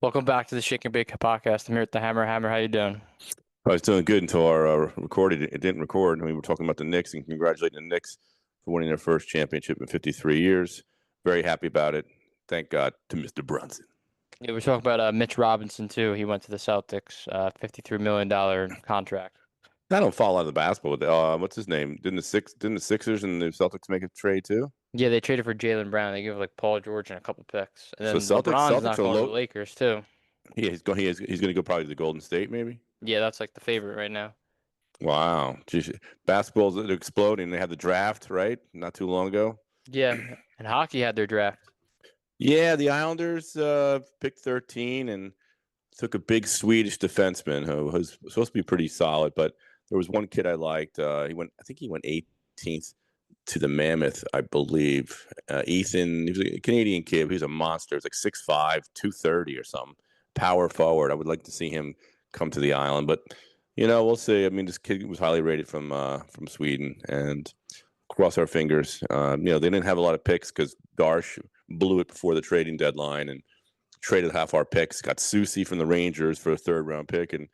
Welcome back to the Shake and Bake podcast. I'm here at the Hammer. Hammer, how you doing? I was doing good until our recorded. It didn't record, and we were talking about the Knicks and congratulating the Knicks for winning their first championship in 53 years. Very happy about it. Thank God to Mr. Brunson. Yeah, we're talking about Mitch Robinson too. He went to the Celtics, $53 million contract. I don't follow the basketball. What's his name? Didn't the Sixers and the Celtics make a trade too? Yeah, they traded for Jaylen Brown. They gave like Paul George and a couple picks, and So then Celtics LeBron's Celtics not are going to the low. Lakers too. Yeah, he's going to go probably to the Golden State maybe. Yeah, that's like the favorite right now. Wow, geez, basketball's exploding. They had the draft right not too long ago. Yeah, and hockey had their draft. Yeah, the Islanders picked 13 and took a big Swedish defenseman who was supposed to be pretty solid, but there was one kid I liked. I think he went 18th to the Mammoth, I believe. Ethan, he was a Canadian kid. He was a monster. He was like 6'5", 230 or something. Power forward. I would like to see him come to the island, but we'll see. I mean, this kid was highly rated from Sweden, and cross our fingers. They didn't have a lot of picks because Darsh blew it before the trading deadline and traded half our picks. Got Susie from the Rangers for a third round pick, and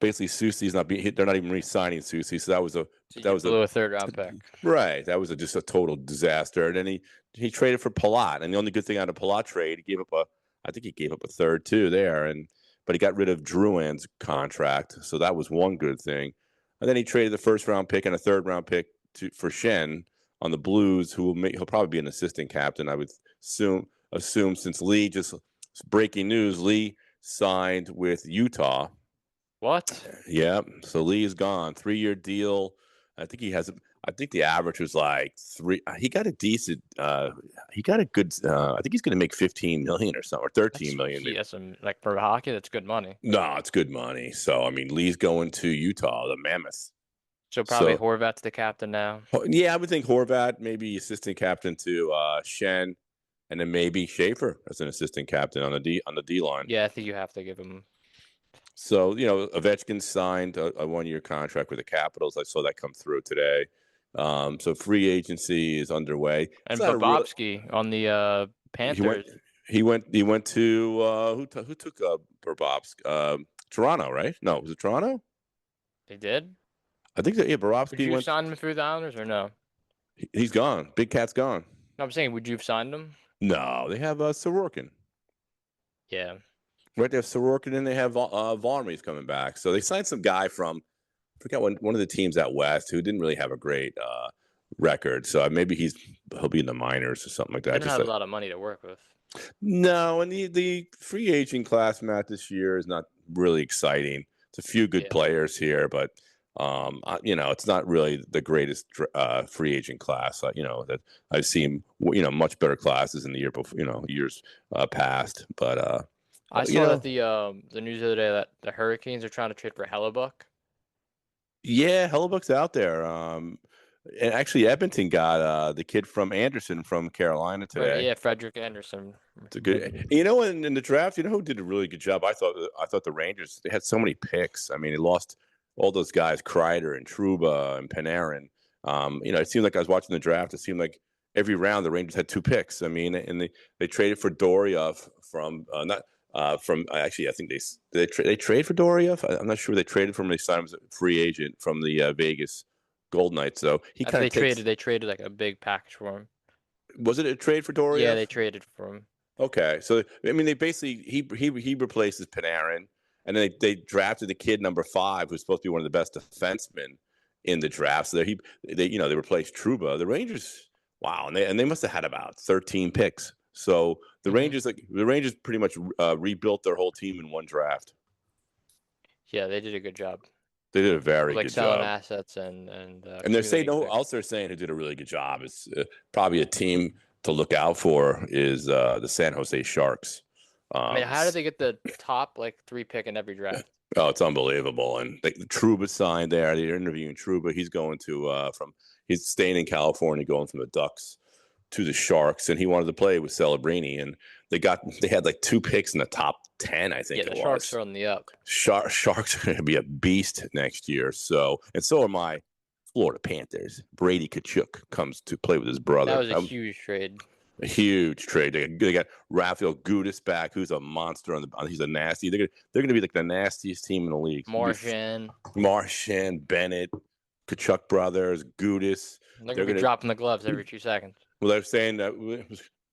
basically Susie's not being. They're not even re-signing Susie. So that was a So that you was blew a a third round pick. right. That was just a total disaster. And then he traded for Palat, and the only good thing out of Palat trade, I think he gave up a third too there, but he got rid of Drouin's contract, so that was one good thing. And then he traded the first round pick and a third round pick for Shen on the Blues, he'll probably be an assistant captain. I would assume since Lee just breaking news, Lee signed with Utah. What? Yeah, so Lee is gone. 3-year deal. I think he has. I think the average was like three. He got a decent. He got a good. I think he's going to make 15 million or something, or 13 million. That's some like for hockey. That's good money. No, it's good money. So I mean, Lee's going to Utah, the Mammoth. So probably So Horvat's the captain now. yeah, I would think Horvat, maybe assistant captain to Shen, and then maybe Schaefer as an assistant captain on the D line. Yeah, I think you have to give him. So Ovechkin signed a 1-year contract with the Capitals. I saw that come through today. So free agency is underway. It's And not a real. Bobovsky on the He went. Panthers. He went to who took Bobrovsky? Toronto, right? No, was it Toronto? They did? I think that yeah, Would Bobrovsky you have went. signed him through the Islanders or no? He's gone. Big Cat's gone. No, I'm saying, would you have signed him? No, they have Sorokin. Yeah. Right, they have Sorokin and they have Varmey's coming back. So they signed some guy from I forget one of the teams out west who didn't really have a great record. So maybe he'll be in the minors or something like They that. don't have a lot of money to work with. No, and the free agent class, Matt, this year is not really exciting. It's a few good Yeah. players here, but it's not really the greatest free agent class. That I've seen. Much better classes in the year before. Years past, but I saw that the news the other day that the Hurricanes are trying to trade for Hellebuck. yeah, Hellebuck's out there. And actually, Edmonton got the kid from Anderson from Carolina today. Yeah, Frederick Anderson. It's a good. In the draft, who did a really good job? I thought the Rangers. They had so many picks. I mean, they lost all those guys, Kreider and Trouba and Panarin. It seemed like I was watching the draft. It seemed like every round the Rangers had 2 picks. I mean, and they traded for Doriev from not from actually I think they trade for Doriev. I'm not sure they traded for him. They signed him as a free agent from the Vegas Gold Knights. So he kind of They traded like a big package for him. Was it a trade for Doriev? Yeah, they traded for him. Okay, so I mean, they basically he replaces Panarin, and then they drafted the kid number 5, who's supposed to be one of the best defensemen in the draft. So they replaced Trouba. The Rangers, wow, and they must have had about 13 picks. So the Rangers pretty much rebuilt their whole team in one draft. Yeah, they did a good job. They did a very Like good selling job. assets and And they're saying accumulating who else they're saying who did a really good job is probably a team to look out for is the San Jose Sharks. I mean, how did they get the top 3 pick in every draft? Oh, it's unbelievable. And Trouba signed there. They're interviewing Trouba. He's going to he's staying in California, going from the Ducks to the Sharks, and he wanted to play with Celebrini. And they had 2 picks in the top 10, I think. Yeah, the Sharks are on the up. Sharks are going to be a beast next year. So are my Florida Panthers. Brady Kachuk comes to play with his brother. That was a huge trade. A huge trade. They got Rafael Gudis back, who's a monster he's a nasty. They're gonna be like the nastiest team in the league. Martian, Bennett, Kachuk brothers, Gudis. They're gonna be dropping the gloves every 2 seconds. Well, they're saying that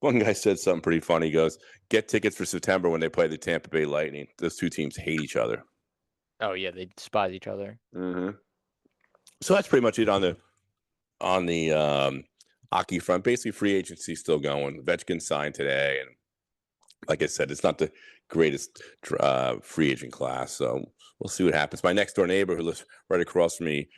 one guy said something pretty funny. He goes, "Get tickets for September when they play the Tampa Bay Lightning." Those two teams hate each other. Oh yeah, they despise each other. Mm-hmm. So that's pretty much it on the hockey front. Basically, free agency still going. Ovechkin signed today, and like I said, it's not the greatest free agent class. So we'll see what happens. My next door neighbor, who lives right across from me,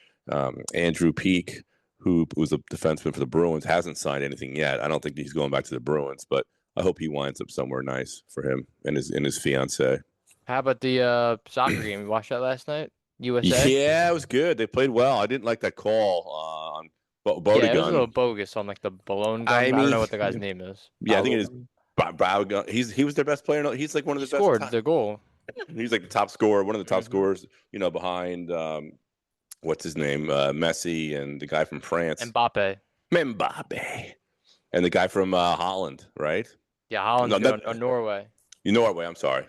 Andrew Peak, who was a defenseman for the Bruins, hasn't signed anything yet. I don't think he's going back to the Bruins, but I hope he winds up somewhere nice for him and his fiance. How about the soccer game? You watched that last night? USA? Yeah, it was good. They played well. I didn't like that call on Bodigan. Yeah, it was a little bogus on like the Balone gun. I don't know what the guy's name is. Yeah, I think it is Bodigan. He was their best player. He's like one of the best. Scored the goal. He's like the top scorer, one of the top scorers. Behind what's his name, Messi, and the guy from France, Mbappe, and the guy from Holland, right? Yeah, Holland or Norway. Norway. I'm sorry.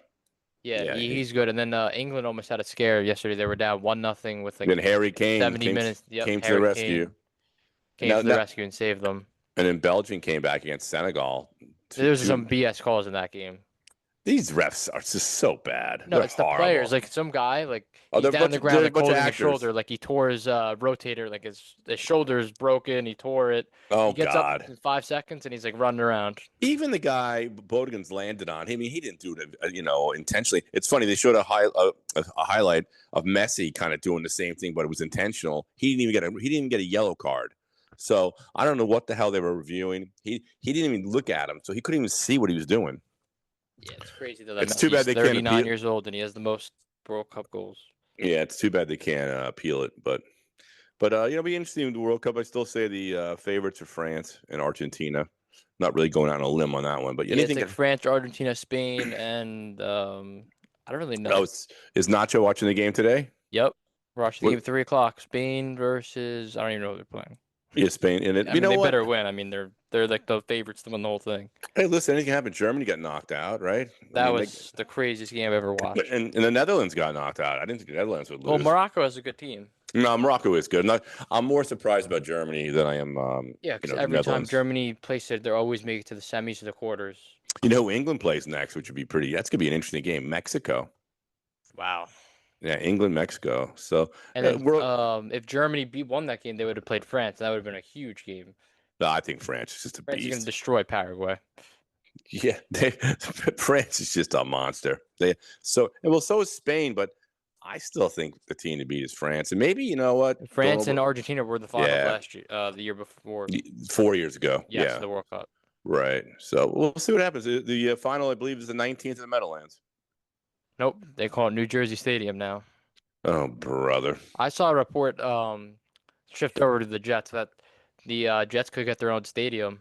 Yeah, he's good. And then England almost had a scare yesterday. They were down 1-0 with like then Harry Kane 70 minutes. Yep, came to the rescue. Came to the rescue and saved them. And then Belgium came back against Senegal. There was some BS calls in that game. These refs are just so bad. No, it's horrible. The players. Like some guy, like he's down the ground, like holding his shoulder, like he tore his rotator, like his shoulder is broken. He tore it. Oh, he gets up in 5 seconds and he's like running around. Even the guy Bodigan's landed on. I mean, he didn't do it, intentionally. It's funny. They showed a highlight of Messi kind of doing the same thing, but it was intentional. He didn't even get a yellow card. So I don't know what the hell they were reviewing. He didn't even look at him, so he couldn't even see what he was doing. Yeah, it's crazy though. It's too bad they can't appeal. 39 years old and he has the most World Cup goals. Yeah, it's too bad they can't appeal it. But it'll be interesting with the World Cup. I still say the favorites are France and Argentina. Not really going out on a limb on that one, but it's like France, Argentina, Spain, and I don't really know. Oh, is Nacho watching the game today? Yep, we're watching the game at 3:00. Spain versus I don't even know who they're playing. Yeah, Spain, and they better win. I mean, they're like the favorites to win the whole thing. Hey, listen, anything happened? Germany got knocked out, right? That was the craziest game I've ever watched. And the Netherlands got knocked out. I didn't think the Netherlands would lose. Well, Morocco has a good team. No, Morocco is good. I'm more surprised about Germany than I am. Because every time Germany plays it, they're always make it to the semis or the quarters. You know who England plays next, which would be that's gonna be an interesting game. Mexico. Wow. Yeah, England, Mexico. So, and then, if Germany won that game, they would have played France. That would have been a huge game. No, I think France is just a beast. France is going to destroy Paraguay. Yeah, France is just a monster. So is Spain, but I still think the team to beat is France. And maybe you know what? France and Argentina were the final last year, the year before. 4 years ago. Yes, the World Cup. Right. So we'll see what happens. The final, I believe, is the 19th in the Meadowlands. Nope, they call it New Jersey Stadium now. Oh, brother! I saw a report shift over to the Jets that the Jets could get their own stadium.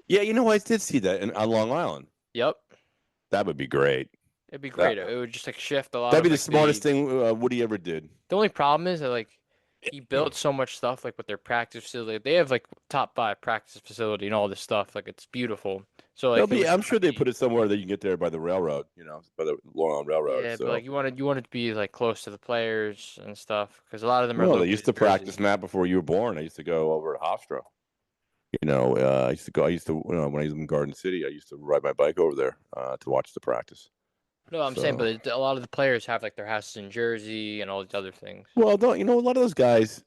Yeah, I did see that on Long Island. Yep, that would be great. It'd be great. It would just like shift a lot. That'd be the smartest thing Woody ever did. The only problem is that he built so much stuff with their practice facility. They have top 5 practice facility and all this stuff. It's beautiful. So I'm sure they put it somewhere that you can get there by the railroad. By the Long Island Railroad. Yeah, so. But you want it to be close to the players and stuff because a lot of them are. Well, they used to practice Matt before you were born. I used to go over to Hofstra. I used to when I was in Garden City, I used to ride my bike over there to watch the practice. No, I'm saying, but a lot of the players have their houses in Jersey and all these other things. Well, a lot of those guys,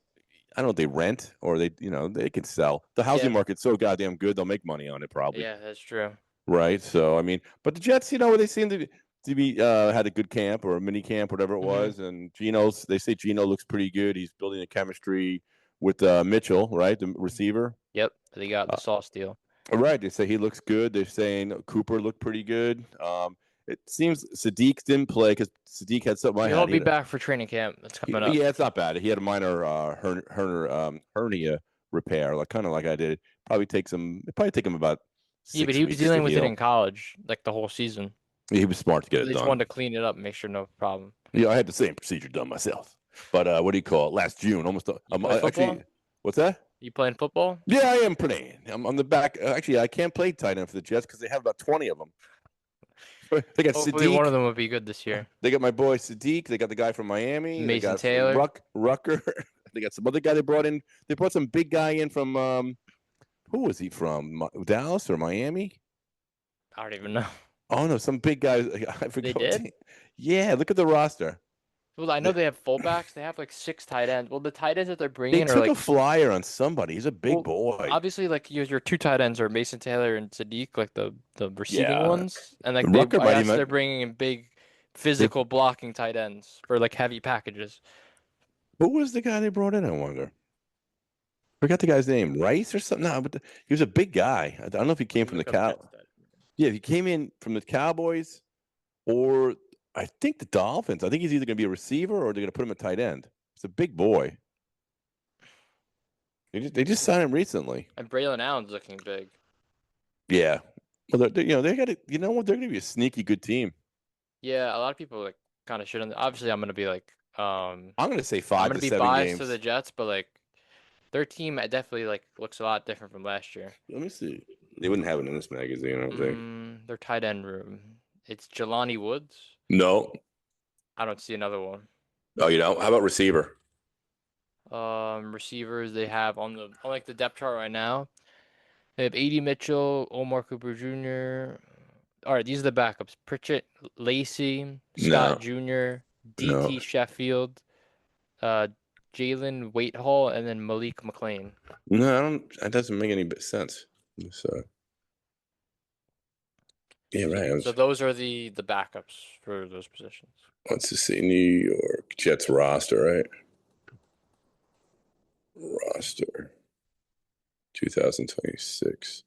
I don't know if they rent or they can sell. The housing market's so goddamn good, they'll make money on it probably. Yeah, that's true. Right. So, I mean, but the Jets, they seem to be had a good camp or a mini camp, whatever it was. And they say Geno looks pretty good. He's building a chemistry with Mitchell, right? The receiver. Yep. They got the Sauce deal. Right. They say he looks good. They're saying Cooper looked pretty good. It seems Sadiq didn't play because Sadiq had something. He'll be back for training camp. That's coming up. Yeah, it's not bad. He had a minor hernia repair, kind of like I did. It'd probably take him about 6 Yeah, but he was dealing with it in college, the whole season. He was smart to get it done. He just wanted to clean it up and make sure no problem. Yeah, I had the same procedure done myself. But what do you call it? Last June, almost. Actually, what's that? You playing football? Yeah, I am playing. I'm on the back. Actually, I can't play tight end for the Jets because they have about 20 of them. They got Hopefully one of Sadiq. them will be good this year. They got my boy Sadiq. They got the guy from Miami. They Mason got Taylor. Rucker. They got some other guy they brought in. They brought some big guy in from who was he from? Dallas or Miami? I don't even know. Oh no, some big guy. I They forgot. did? Yeah, look at the roster. Well, I know they have fullbacks. They have like 6 tight ends. Well, the tight ends that they're They bringing are took like, a flyer on somebody. He's a big well, boy. obviously like your 2 tight ends are Mason Taylor and Sadiq, like the receiving Yeah, ones, and like Rucker I might guess even. they're bringing in big physical blocking tight ends for like heavy packages. Who was the guy they brought in? I wonder. Forgot the guy's name. Rice or something. No, but he was a big guy. I don't know if he came from the cow. Yeah, he came in from the Cowboys or I think the Dolphins. I think he's either going to be a receiver or they're going to put him at tight end. It's a big boy. They just signed him recently. And Braylon Allen's looking big. Yeah. Well, they got to. You know what? They're going to be a sneaky good team. Yeah, a lot of people like kind of shit on. Obviously, I'm gonna be like, I'm going to say I'm 5 gonna to be 7 biased to games. the Jets, but like their team definitely like looks a lot different from last year. Let me see. They wouldn't have it in this magazine, I don't think. Their tight end room. It's Jelani Woods. No. I don't see another one. Oh, how about receiver? Receivers they have on like the depth chart right now. They have A.D. Mitchell, Omar Cooper Jr. All right, these are the backups: Pritchett, Lacey, No. Scott Jr., No. D.T. Sheffield, uh, Jalen Waithall, and then Malik McLean. No, I don't. That doesn't make any sense. So, yeah, right. So those are the backups for those positions. Let's just see. New York Jets roster, right? Roster 2026.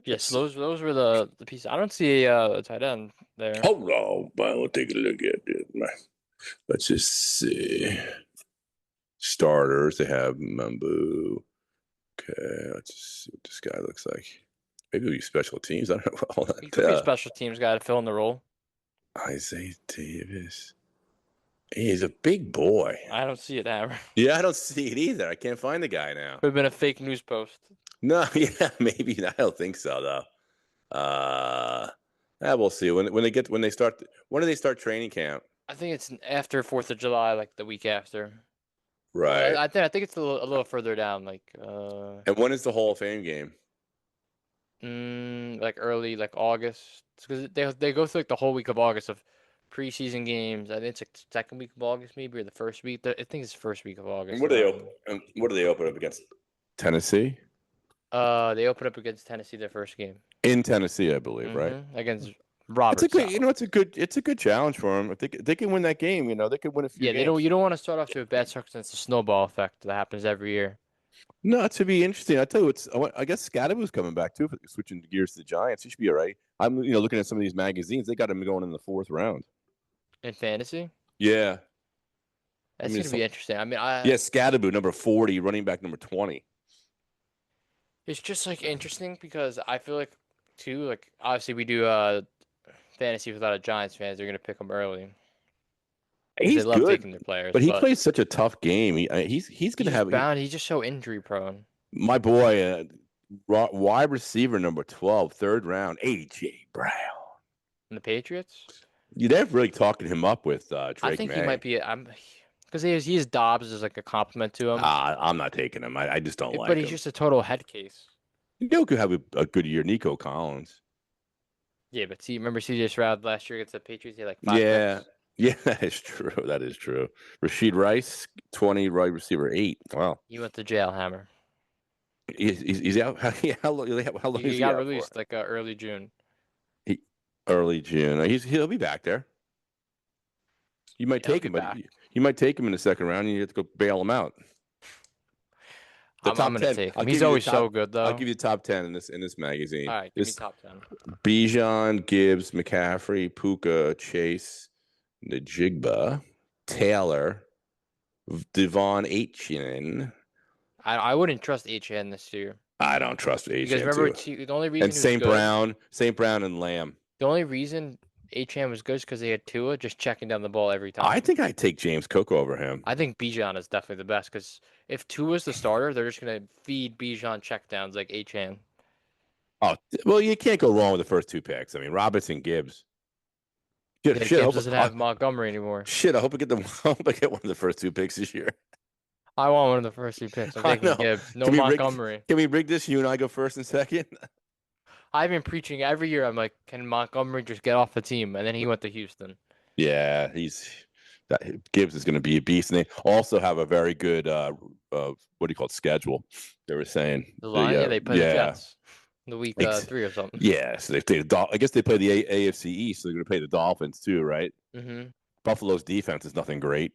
Yes, those were the pieces. I don't see a tight end there. Hold on, we'll take a look at it. Let's just see. Starters, they have Mambu. Okay, let's just see what this guy looks like. Maybe it'll be special teams. I don't know. All He that, could be a special teams guy to fill in the role. Isaiah Davis. He's a big boy. I don't see it, Hammer. Yeah, I don't see it either. I can't find the guy now. Could have been a fake news post. No, yeah, maybe. I don't think so, though. We'll see when they start. When do they start training camp? I think it's after 4th of July, like the week after. Right. I think it's a little further down, like And when is the Hall of Fame game? like early like August, because they go through like the whole week of August of preseason games. I think it's like the second week of August maybe or the first week. I think it's the first week of August. And what do they open up against? Tennessee. They open up against Tennessee their first game In Tennessee, I believe, right? Against Robert. It's a good challenge for them. If they can win that game, they could win a few. Yeah, games. you don't want to start off to a bad start because it's a snowball effect that happens every year. No, it should be interesting. I tell you, I guess Scadaboo's coming back too. Switching gears to the Giants, he should be all right. I'm looking at some of these magazines. They got him going in the 4th round in fantasy. Yeah, That's gonna be interesting. I mean, Scadaboo, number 40, running back number 20. It's just like interesting because I feel like too, like obviously we do fantasy with a lot of Giants fans. They're gonna pick them early. He's they love good, taking their players, but he plays such a tough game. He's gonna have bound. He's just so injury prone. My boy, wide receiver number 12, 3rd round, AJ Brown. And the Patriots. They're really talking him up with Drake I think May. he might be. Because he has Dobbs as like a compliment to him. I'm not taking him. I just don't like him. But he's just a total head case. Could have a good year. Nico Collins. Yeah, but remember CJ Stroud last year against the Patriots? He had like 5 Yeah. picks. Yeah, that is true. That is true. Rashid Rice, 20, wide receiver 8. Wow. He went to jail, Hammer. He's out. How long He got released like early June. Early June. He'll be back there. You might take him, but you might take him in the 2nd round, and you have to go bail him out. I'm going to take him. He's always so good, though. I'll give you the top 10 in this magazine. All right, give me top 10. Bijan, Gibbs, McCaffrey, Puka, Chase, Najigba, Taylor, Devon Achane. I wouldn't trust Achane this year. I don't trust Achane. Because remember, the only reason and St. Brown and Lamb. The only reason Achane was good because they had Tua just checking down the ball every time. I think I'd take James Cook over him. I think Bijan is definitely the best because if Tua's the starter, they're just gonna feed Bijan checkdowns like Achane. Oh, well, you can't go wrong with the first 2 picks. I mean, Robinson, Gibbs. Yeah, Gibbs doesn't have Montgomery anymore. Shit, I hope I get I hope I get one of the first 2 picks this year. I want one of the first 2 picks. I'm I taking know. Gibbs. No Can we Montgomery. Can we rig this? You and I go first and second. I've been preaching every year. I'm like, can Montgomery just get off the team? And then he went to Houston. Yeah, Gibbs is going to be a beast, and they also have a very good what do you call it, schedule. They were saying The line, yeah, they play the Jets the week 3 or something. Yeah, so I guess they play the AFC East, so they're going to play the Dolphins too, right? Mm-hmm. Buffalo's defense is nothing great.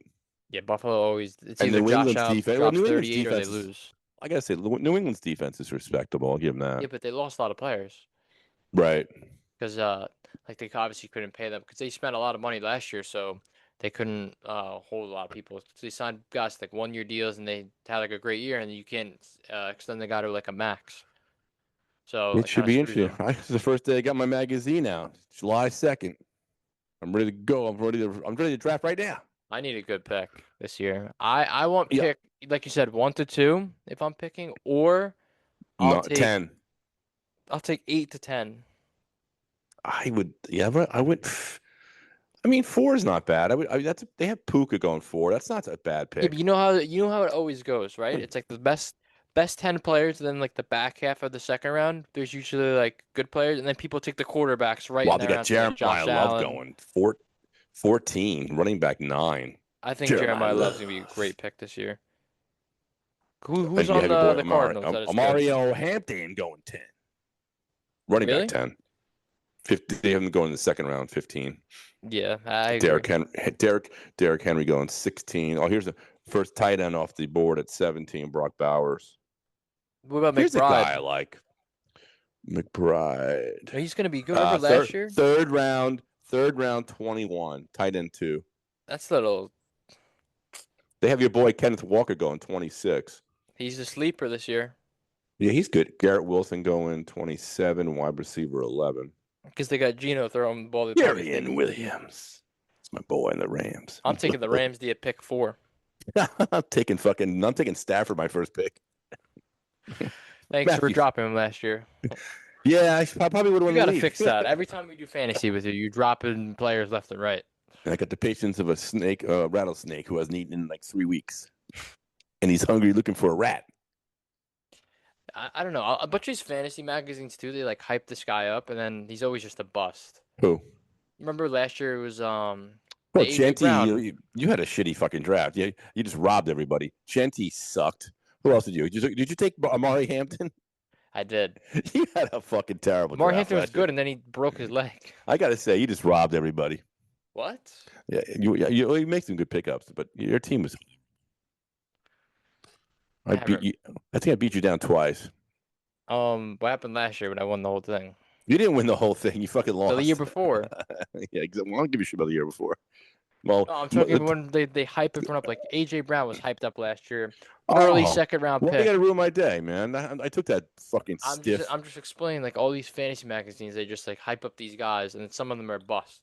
Yeah, Buffalo always. It's and either New Josh England's Allen defense, drops New England's 38 or they defense lose. I gotta say, New England's defense is respectable. I'll give them that. Yeah, but they lost a lot of players. Right. Because like they obviously couldn't pay them because they spent a lot of money last year, so they couldn't hold a lot of people. So they signed guys like 1-year deals, and they had like a great year, and you can't extend the guy to like a max. So it should be interesting. It's the first day I got my magazine out. July 2nd. I'm ready to go. I'm ready to draft right now. I need a good pick this year. I want pick like you said 1 to 2 if I'm picking, or I'll take 10. I'll take 8 to 10. I would, yeah, but I would. I mean, 4 is not bad. They have Puka going 4. That's not a bad pick. Yeah, but you know how it always goes, right? It's like the best 10 players, and then like the back half of the second round, there's usually like good players, and then people take the quarterbacks right. Wow, in they there got like Jeremiah Love going 14, running back 9. I think Jeremiah Love's gonna be a great pick this year. Who's And on the Cardinals? Mario Hampton going 10. Running back 10. 50, they have him going in the second round, 15. Yeah, I agree. Derrick Henry going 16. Oh, here's the first tight end off the board at 17, Brock Bowers. What about McBride? Here's a guy I like. McBride. He's going to be good. Remember last year? Third round, 21, tight end 2. That's little. They have your boy Kenneth Walker going 26. He's a sleeper this year. Yeah, he's good. Garrett Wilson going 27, wide receiver 11. Because they got Geno throwing the ball to Darian Williams. It's my boy in the Rams. I'm taking the Rams to pick 4. I'm taking Stafford my first pick. Thanks for dropping him last year. Yeah, I probably would have won. You got to fix that. Every time we do fantasy with you, you're dropping players left and right. I got the patience of a rattlesnake who hasn't eaten in like 3 weeks, and he's hungry, looking for a rat. I don't know. A bunch of these fantasy magazines too, they like hype this guy up, and then he's always just a bust. Who? Remember last year it was Genty, you had a shitty fucking draft. You just robbed everybody. Genty sucked. Who else did you? Did you take Amari Hampton? I did. You had a fucking terrible draft. Amari Hampton was good, and then he broke his leg. I gotta say, you just robbed everybody. What? Yeah, you make some good pickups, but your team was. I think I beat you down twice. What happened last year when I won the whole thing? You didn't win the whole thing. You fucking lost. The year before. Yeah, well, I'll give you shit about the year before. Well, I'm talking when they hype everyone up. Like AJ Brown was hyped up last year. Early second round pick. You gotta ruin my day, man. I took that fucking stiff. I'm just explaining, like all these fantasy magazines, they just like hype up these guys, and some of them are bust.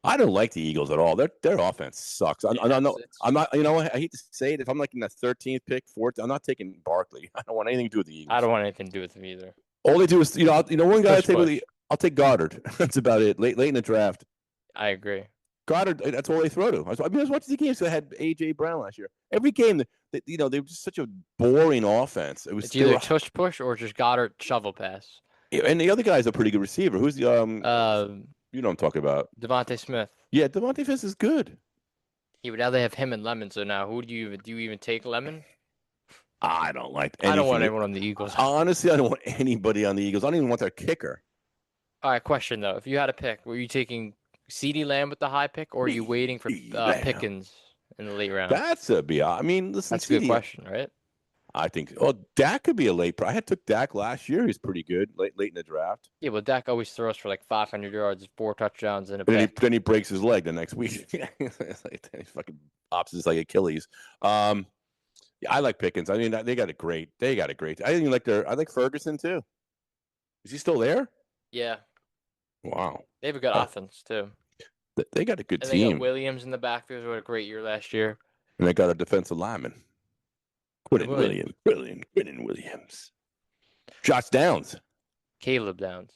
I don't like the Eagles at all. Their offense sucks. I'm not. You know what? I hate to say it. If I'm like in the 13th pick, 4th, I'm not taking Barkley. I don't want anything to do with the Eagles. I don't want anything to do with them either. All they do is, one guy I'll take Goddard. That's about it. Late in the draft. I agree. Goddard, that's all they throw to. I was watching the games that had AJ Brown last year. Every game, they were just such a boring offense. It's either tush push or just Goddard shovel pass. And the other guy's a pretty good receiver. Who's the you know what I'm talking about? Devontae Smith. Yeah, Devontae Smith is good. Yeah, but now they have him and Lemon. So now, who do you even take Lemon? I don't like. I don't want anyone on the Eagles. Honestly, I don't want anybody on the Eagles. I don't even want their kicker. All right, question though: if you had a pick, were you taking CeeDee Lamb with the high pick, or are you waiting for Pickens in the late round? That's a be. I mean, listen, that's a good question, right? I think. Oh, Dak could be a late. I took Dak last year. He's pretty good late in the draft. Yeah, well, Dak always throws for like 500 yards, 4 touchdowns, and then he breaks his leg the next week. He fucking pops his like Achilles. Yeah, I like Pickens. I mean, they got a great. I even like I like Ferguson too. Is he still there? Yeah. Wow. They have a good offense too. They got a good And they got team, Williams in the backfield, who had a great year last year. and they got a defensive lineman, Williams. Quinton Williams, Josh Downs, Caleb Downs.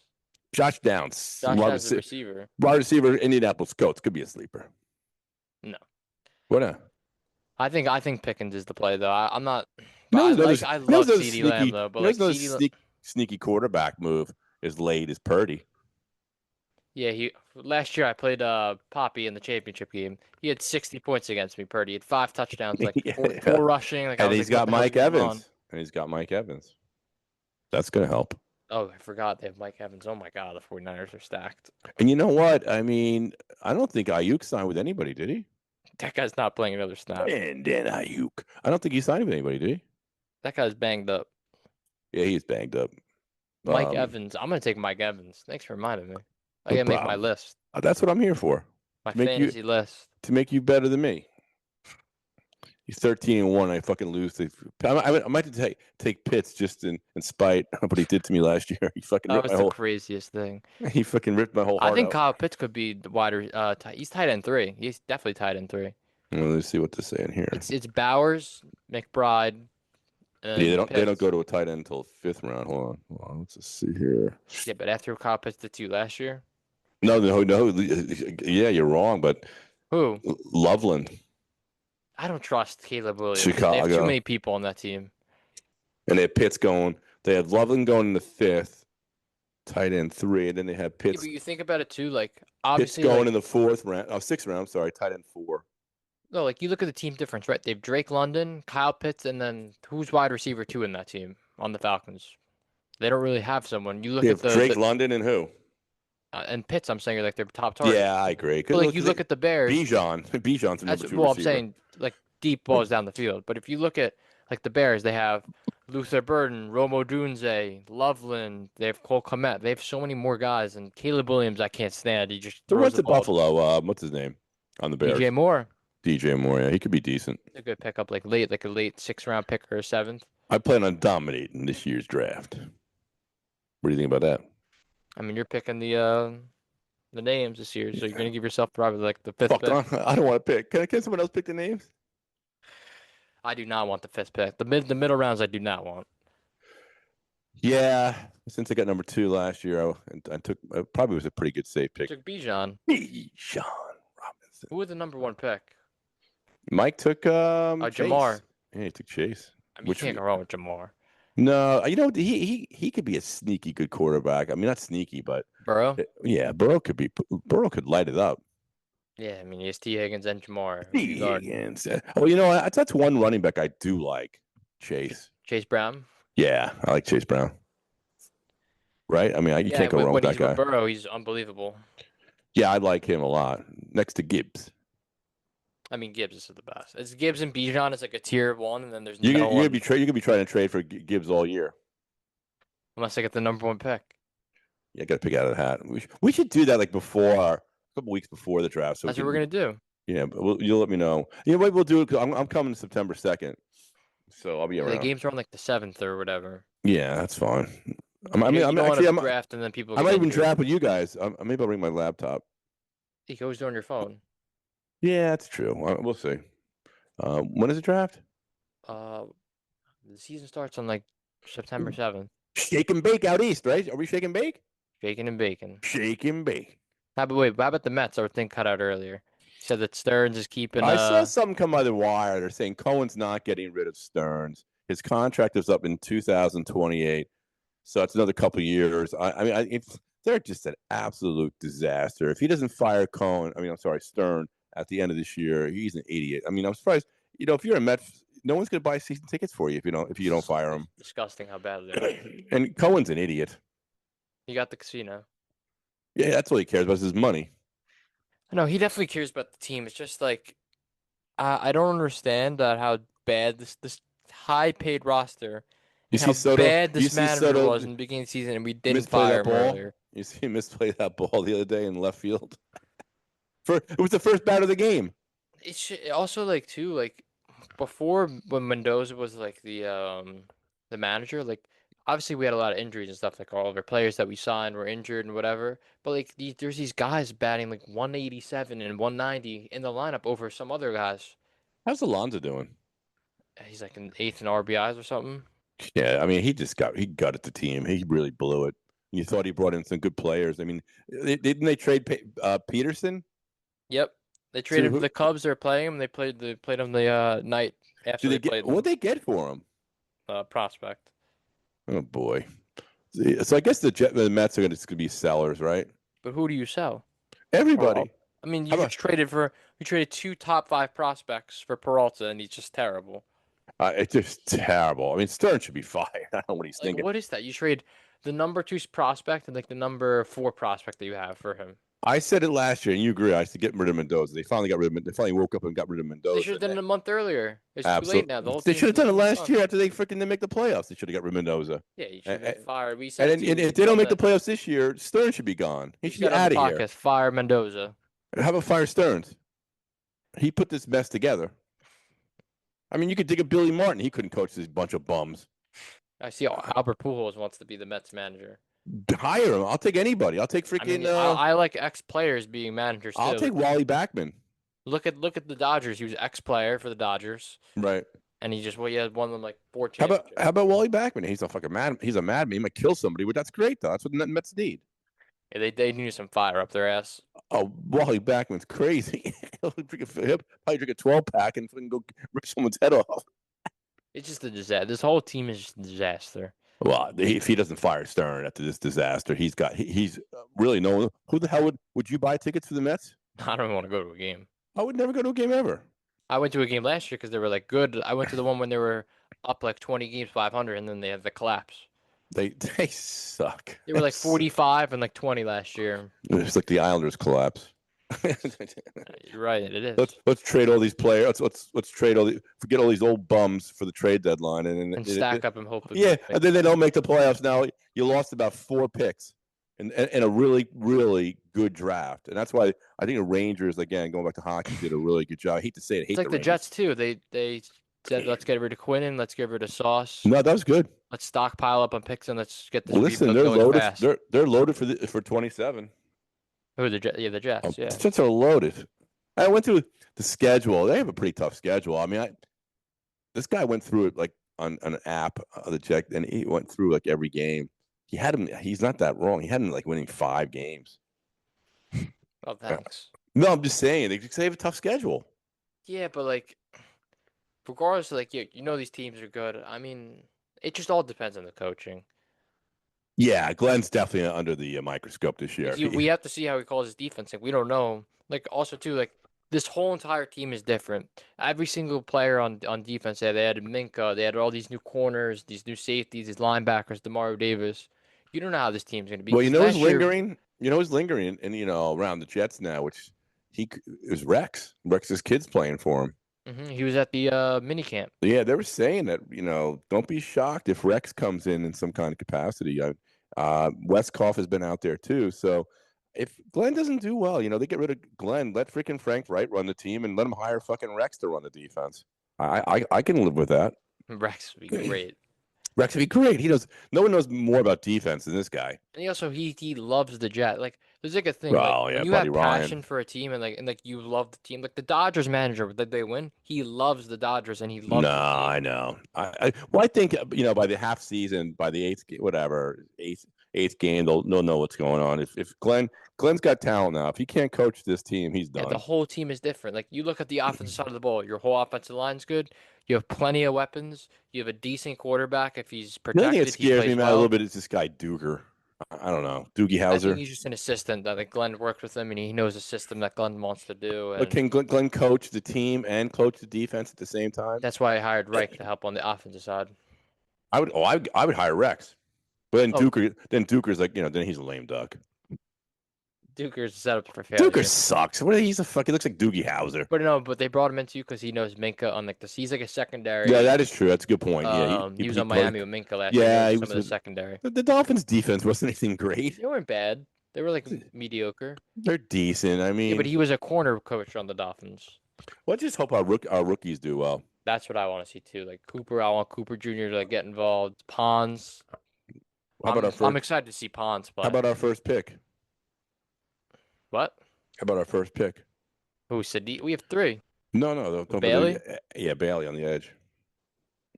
Josh Downs, Josh has a receiver. wide receiver, Indianapolis Colts could be a sleeper. No. What? I think Pickens is the play though. I'm not. No, I love CeeDee Lamb though, but like sneaky quarterback move as late as Purdy. Yeah, last year I played Poppy in the championship game. He had 60 points against me. Purdy had 5 touchdowns, like four rushing. Like, and he's got Mike Evans. And he's got Mike Evans. That's gonna help. Oh, I forgot they have Mike Evans. Oh my God, the 49ers are stacked. And you know what? I mean, I don't think Ayuk signed with anybody, did he? That guy's not playing another snap. And then Ayuk. I don't think he signed with anybody, did he? That guy's banged up. Yeah, he's banged up. Mike Evans. I'm gonna take Mike Evans. Thanks for reminding me. I gotta make my list. That's what I'm here for. My fantasy list. To make you better than me. He's 13-1. I fucking lose. I might have to take Pitts just in spite of what he did to me last year. He fucking that was the craziest thing. He fucking ripped my whole heart I think out. Kyle Pitts could be the wider. He's tight end 3. He's definitely tight end 3. Well, let's see what they're saying here. It's Bowers, McBride. Yeah, they don't go to a tight end until 5th round. Hold on. Let's just see here. Yeah, but after Kyle Pitts did 2 last year. No. Yeah, you're wrong. But who? Loveland. I don't trust Caleb Williams. Chicago. They have too many people on that team. And they have Pitts going. They have Loveland going in the 5th, tight end 3, and then they have Pitts. Yeah, but you think about it too, like obviously Pitts going in the 4th round. 6th round. Sorry, tight end 4. No, like you look at the team difference, right? They have Drake London, Kyle Pitts, and then who's wide receiver 2 in that team on the Falcons? They don't really have someone. You look at Drake London and who? And Pitts, I'm saying, are like their top target. Yeah, I agree. But like you look at the Bears. Bijan's the number 2 receiver. I'm saying like deep balls down the field. But if you look at like the Bears, they have Luther Burden, Romo Dunze, Loveland. They have Cole Kmet. They have so many more guys. And Caleb Williams, I can't stand. He just throws the ball to Buffalo. What's his name on the Bears? DJ Moore. Yeah, he could be decent. A good pickup, like a late 6th round pick or a 7th. I plan on dominating this year's draft. What do you think about that? I mean, you're picking the names this year, so you're gonna give yourself probably like the 5th pick. I don't want to pick. Can someone else pick the names? I do not want the 5th pick. The middle rounds I do not want. Yeah, since I got number 2 last year, I took probably was a pretty good safe pick. Took Bijan Robinson. Who was the number 1 pick? Mike took Jamar. Yeah, he took Chase. I mean, you can't go wrong with Jamar. No, he could be a sneaky good quarterback. I mean, not sneaky, but Burrow. Yeah, Burrow could light it up. Yeah, I mean, he has T. Higgins and Jamar. Higgins. Oh, you know, that's one running back I do like. Chase Brown. Yeah, I like Chase Brown. Right? I mean, you can't go wrong with that guy. Burrow, he's unbelievable. Yeah, I like him a lot. Next to Gibbs. I mean, Gibbs is the best. It's Gibbs and Bijan is like a tier 1, and then there's you're gonna be trying to trade for Gibbs all year, unless I get the number 1 pick. Yeah, got to pick out of the hat. We should do that like a couple weeks before the draft. So that's what we're gonna do. Yeah, but you'll let me know. You know what we'll do? Cause I'm coming September 2nd, so I'll be around. The games are on like the 7th or whatever. Yeah, that's fine. I'm draft and then people. I might even draft with you guys. Maybe I'll bring my laptop. You can always do it on your phone. Yeah, that's true. We'll see. When is the draft? The season starts on like September 7th. Shake and bake out east, right? Are we shake and bake? Shaking and baking. Shake and bake. How about the Mets? Our thing cut out earlier. He said that Stearns is keeping. I saw something come by the wire. They're saying Cohen's not getting rid of Stearns. His contract is up in 2028, so it's another couple of years. They're just an absolute disaster. If he doesn't fire Stern at the end of this year, he's an idiot. I mean, I'm surprised. You know, if you're a Met, no one's going to buy season tickets for you if you don't fire him. Disgusting how bad they are. And Cohen's an idiot. He got the casino. Yeah, that's all he cares about is his money. No, he definitely cares about the team. It's just like I don't understand how bad this high-paid roster. Bad this manager was in the beginning of the season, and we didn't fire him earlier. You see him misplay that ball the other day in left field. It was the first bat of the game. It's also like before when Mendoza was like the manager, like obviously we had a lot of injuries and stuff. Like all of our players that we signed were injured and whatever. But like there's these guys batting like 187 and 190 in the lineup over some other guys. How's Alonso doing? He's like an eighth in RBIs or something. Yeah, I mean, he gutted the team. He really blew it. You thought he brought in some good players. I mean, didn't they trade Peterson? Yep. They To traded for who? the Cubs. They were playing him. They played him the night after Did they they get played what them. they get for him? Prospect. Oh boy. So I guess the Mets are going to be sellers, right? But who do you sell? Peralta. Everybody. I mean, How you about just traded two top five prospects for Peralta, and he's just terrible. it's just terrible. I mean, Stern should be fired. I don't know what he's Like, thinking. what is that? You trade the number two prospect and like the number four prospect that you have for him. I said it last year, and you agree. I said get rid of Mendoza. They finally got rid of. They finally woke up and got rid of They should Mendoza. have done it a month earlier. It's too late Absolutely, now. The whole they should team's have done it team's last done. year after they freaking didn't make the playoffs. They should have got rid of Mendoza. Yeah, you should And, have fired. We and, said it and too. if they don't make the playoffs this year, Stern should be gone. He We should be said on the out of here. podcast, fire Mendoza. How about fire Stearns? He put this mess together. I mean, you could dig a Billy Martin. He couldn't coach this bunch of bums. I see Albert Pujols wants to be the Mets manager. Hire him. I'll take anybody. I'll take I freaking. mean, I like ex-players being managers too. I'll take Wally Backman. Look at the Dodgers. He was ex-player for the Dodgers, Right. and he had won them like 4 How championships. about Wally Backman? He's a fucking mad. He's a madman. He might kill somebody, but that's great though. That's what the Mets need. Yeah, they need some fire up their ass. Oh, Wally Backman's crazy. He'll probably drink a 12-pack and fucking go rip someone's head off. It's just a disaster. This whole team is just a disaster. Well, if he doesn't fire Stern after this disaster, he's really no one. Who the hell would you buy tickets for the Mets? I don't even want to go to a game. I would never go to a game ever. I went to a game last year because they were like good. I went to the one when they were up like 20 games, 500, and then they had the collapse. They suck. They were like 45 and like 20 last year. It's like the Islanders collapse. You're right, it is. Let's trade all these players. Let's trade forget all these old bums for the trade deadline And stack up and hope. Yeah, and then they don't make the playoffs. Now you lost about 4 picks in a really really good draft, and that's why I think the Rangers, again, going back to hockey, did a really good job. I hate to say it, I hate It's like the Rangers. Jets too. They said let's get rid of Quinnen, let's get rid of Sauce. No, that was good. Let's stockpile up on picks and let's get this Listen, rebuild they're going loaded. fast. They're loaded for 27. Who the Jets? Yeah, the Jets. Yeah. The Jets are loaded. I went through the schedule. They have a pretty tough schedule. I mean, this guy went through it like on an app, the Jet, and he went through like every game. He had him. He's not that wrong. He had him like winning 5 games. Oh, thanks. No, I'm just saying they have a tough schedule. Yeah, but like, regardless, like you know these teams are good. I mean, it just all depends on the coaching. Yeah, Glenn's definitely under the microscope this year. We have to see how he calls his defense. Like we don't know. Like also too, like this whole entire team is different. Every single player on defense, they had Minka, they had all these new corners, these new safeties, these linebackers, Demario Davis. You don't know how this team's gonna be. Well, you know 'cause who's last year- lingering. You know who's lingering, and around the Jets now, which is Rex. Rex's kid's playing for him. He was at the mini camp. Yeah, they were saying that, don't be shocked if Rex comes in some kind of capacity. Westkoff has been out there too. So if Glenn doesn't do well, they get rid of Glenn, let freaking Frank Wright run the team and let him hire fucking Rex to run the defense. I can live with that. Rex would be great. Rex would be great. No one knows more about defense than this guy. And he loves the Jet. Like there's like a thing. Oh, like, yeah, when you Buddy have Ryan. passion for a team and you love the team. Like the Dodgers manager, that they win, he loves the Dodgers and he loves. No, the team. I know. I think by the half season, by the eighth game, they'll know what's going on. If Glenn's got talent now, if he can't coach this team, he's done. Yeah, the whole team is different. Like you look at the offensive side of the ball, your whole offensive line's good. You have plenty of weapons. You have a decent quarterback if he's The protected. only thing that scares me, plays Matt, a little bit is this guy Duger. I don't know, Doogie I think Howser. he's just an assistant that like Glenn worked with him and he knows the system that Glenn wants to do. But And can Glenn coach the team and coach the defense at the same time? that's why I hired Reich to help on the offensive side. I would hire Rex. But then Oh. Duker's like, then he's a lame duck. Duker's set up for failure. Duker sucks. He looks like Doogie Howser. But they brought him into because he knows Minka on like he's like a secondary. Yeah, that is true. That's a good point. Yeah, he was on played- Miami with Minka last Yeah, year. he Some was of the with- secondary. The Dolphins' defense wasn't anything great. They weren't bad. They were like mediocre. They're decent. I mean, Yeah, but he was a corner coach on the Dolphins. let's just hope our rookies do well. That's what I want to see too. Like Cooper, I want Cooper Jr. to like get involved. Pons, How about our I'm first? excited to see Ponce How play. about our first pick? What? How about our first pick? Who said we have three? No, don't Bailey? yeah, Bailey on the edge.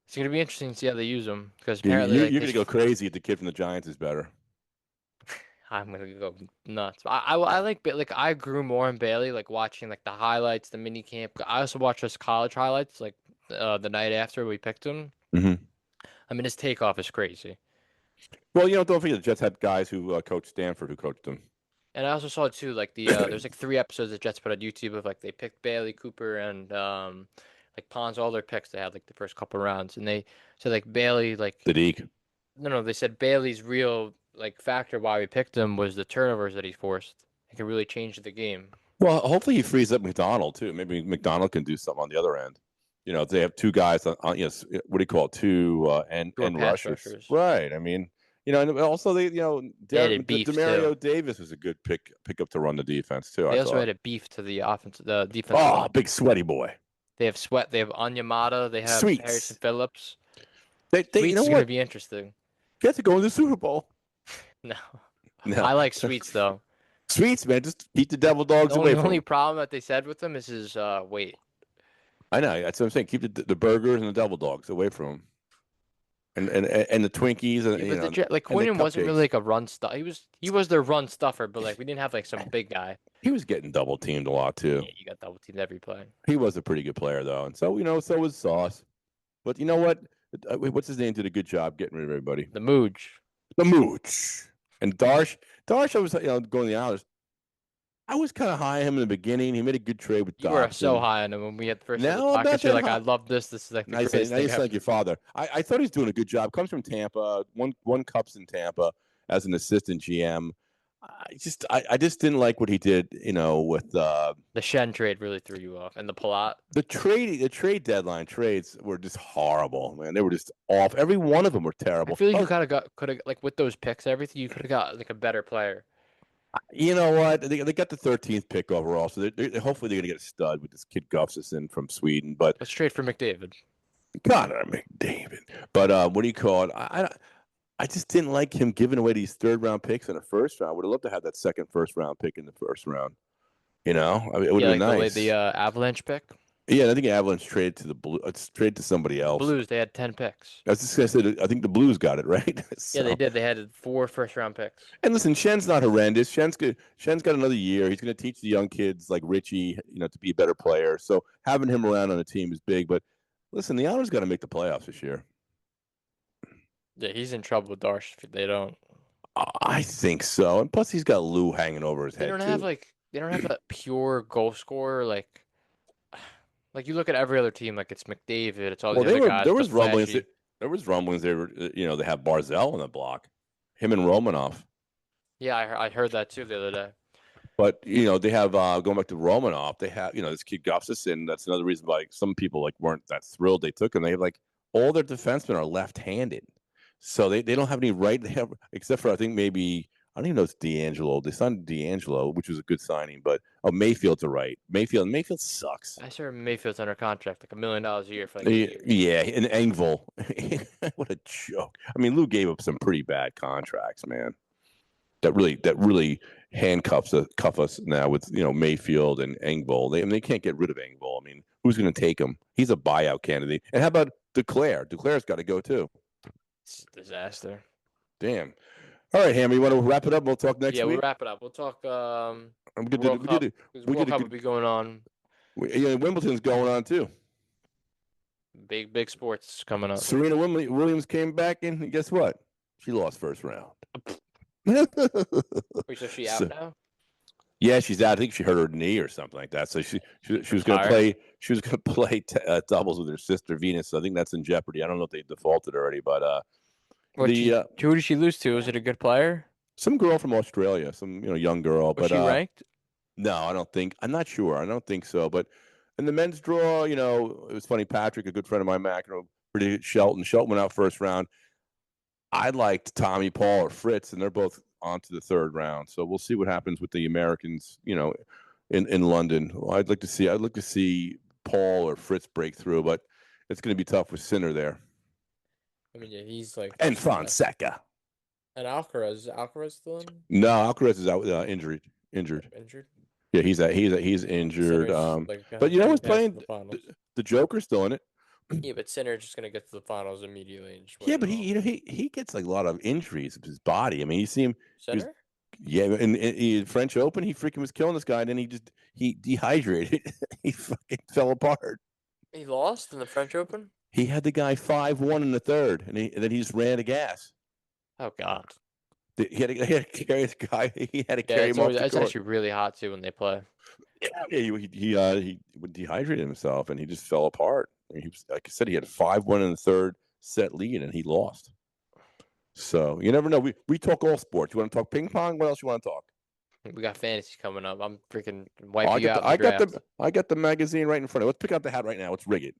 It's gonna be interesting to see how they use him because Dude, apparently, like you're gonna go crazy if the kid from the Giants is better. I'm gonna go nuts. I like I grew more on Bailey, like watching like the highlights, the mini camp. I also watched his college highlights, like the night after we picked him. Mm-hmm. I mean, his takeoff is crazy. Well, don't forget the Jets had guys who coached Stanford who coached them. And I also saw too, like there's like 3 episodes that Jets put on YouTube of like they picked Bailey, Cooper, and like Pons, all their picks they had like the first couple rounds, and they said like Bailey, like The Deke. no, they said Bailey's real like factor why we picked him was the turnovers that he forced. It could really change the game. Well, hopefully he frees up McDonald too. Maybe McDonald can do something on the other end. They have two guys on what do you call it? Two end Pass rushers. Right. I mean, and also They had a beef Demario too. Davis was a good pickup to run the defense too. They I also thought. had a beef to the defensive Oh, line. big sweaty boy. They have Sweat. They have Onyemata. They have Harrison Sweets. Phillips. They you Sweets know is gonna what? be interesting. Get to go to the Super Bowl. No, No. I like Sweets though. Sweets, man. Just keep the devil dogs away The from only him. problem that they said with him is his weight. I know. That's what I'm saying. Keep the burgers and the devil dogs away from him. And the Twinkies and Yeah, but like and the Quinion wasn't really cupcakes. like a run stuff. He was their run stuffer, but like we didn't have like some big guy. He was getting double teamed a lot too. Yeah, you got double teamed every play. He was a pretty good player though, and so so was Sauce. But you know what? What's his name? Did a good job getting rid of everybody. The Mooj. The Mooch and Darsh. Darsh, I was going to the Islanders. I was kind of high on him in the beginning. He made a good trade with You Dobson. were so high on him when we had the first No, I'm not you're that like, high. I love this. This is like the Nice, greatest thing nice ever. like your father. I thought he's doing a good job. Comes from Tampa. Won cups in Tampa as an assistant GM. I just didn't like what he did. With The Shen trade really threw you off, and the Palat. the trade deadline trades were just horrible, man. They were just off. Every one of them were terrible. I feel like you could have like with those picks, everything you could have got like a better player. You know what? They got the 13th pick overall, so hopefully they're gonna get a stud with this kid Gustafsson from Sweden. But Let's trade for McDavid. Connor McDavid. But what do you call it? I just didn't like him giving away these third-round picks in the first round. Would have loved to have that second first-round pick in the first round. It would have been nice. The Avalanche pick. Yeah, I think Avalanche traded to the Blue. Traded to somebody else. Blues. They had 10 picks. I was just gonna say. I think the Blues got it right. Yeah, they did. They had 4 first-round picks. And listen, Shen's not horrendous. Shen's good. Shen's got another year. He's going to teach the young kids like Richie, to be a better player. So having him around on the team is big. But listen, the Islanders got to make the playoffs this year. Yeah, he's in trouble with Darsh if they don't. I think so. And plus, he's got Lou hanging over his head. They don't have a pure goal scorer like you look at every other team like it's McDavid, it's all these other guys. There was rumblings. There was rumblings. They were, they have Barzell on the block, him and Romanoff. Yeah, I heard that too the other day. But they have going back to Romanoff. They have this kid Gustafsson. That's another reason why some people weren't that thrilled they took him. They have all their defensemen are left-handed, so they don't have any right. They have except for I think maybe I don't even know it's D'Angelo. They signed D'Angelo, which was a good signing, but Mayfield's a right. Mayfield sucks. I saw Mayfield's under contract like $1 million a year for like yeah, and Engvall. What a joke. I mean, Lou gave up some pretty bad contracts, man. That really handcuff us now with Mayfield and Engvall. They can't get rid of Engvall. I mean, who's going to take him? He's a buyout candidate. And how about Duclair? Duclair's got to go too. It's a disaster. Damn. All right, Hammer. You want to wrap it up? We'll talk next week. Yeah, we'll wrap it up. We'll talk. World Cup will be going on. Yeah, Wimbledon's going on too. Big sports coming up. Serena Williams came back, and guess what? She lost first round. Wait, so she out now? Yeah, she's out. I think she hurt her knee or something like that. So she was going to play. She was going to play doubles with her sister Venus. So I think that's in jeopardy. I don't know if they defaulted already, but who did she lose to? Was it a good player? Some girl from Australia, some young girl. Was she ranked? No, I don't think. I'm not sure. I don't think so. But in the men's draw, it was funny. Patrick, a good friend of mine, pretty Shelton. Shelton went out first round. I liked Tommy Paul or Fritz, and they're both on to the third round. So we'll see what happens with the Americans, in London. I'd like to see Paul or Fritz break through, but it's going to be tough with Sinner there. I mean, yeah, he's like and Fonseca. And Alcaraz, is Alcaraz still in? No, Alcaraz is out injured. Injured. Injured? Yeah, he's injured. Sinner's like But you know gonna who's pass to playing? the finals. The Joker's still in it. Yeah, but Sinner's just gonna get to the finals immediately and just win Yeah, it but all. he gets like a lot of injuries of his body. I mean, you see him. He was, Sinner? yeah, in French Open, he freaking was killing this guy, and then he dehydrated. He fucking fell apart. He lost in the French Open? He had the guy 5-1 in the third, and then he just ran the gas. Oh God. He had to carry the guy. He had to Yeah, carry him off the it's court. actually really hot too when they play. Yeah, he would dehydrate himself, and he just fell apart. He was, like I said, he had a 5-1 in the third set lead, and he lost. So you never know. We talk all sports. You want to talk ping pong? What else you want to talk? We got fantasy coming up. I'm freaking Oh, wiping you out in the draft. I got the magazine right in front of me. Let's pick out the hat right now. Let's rig it.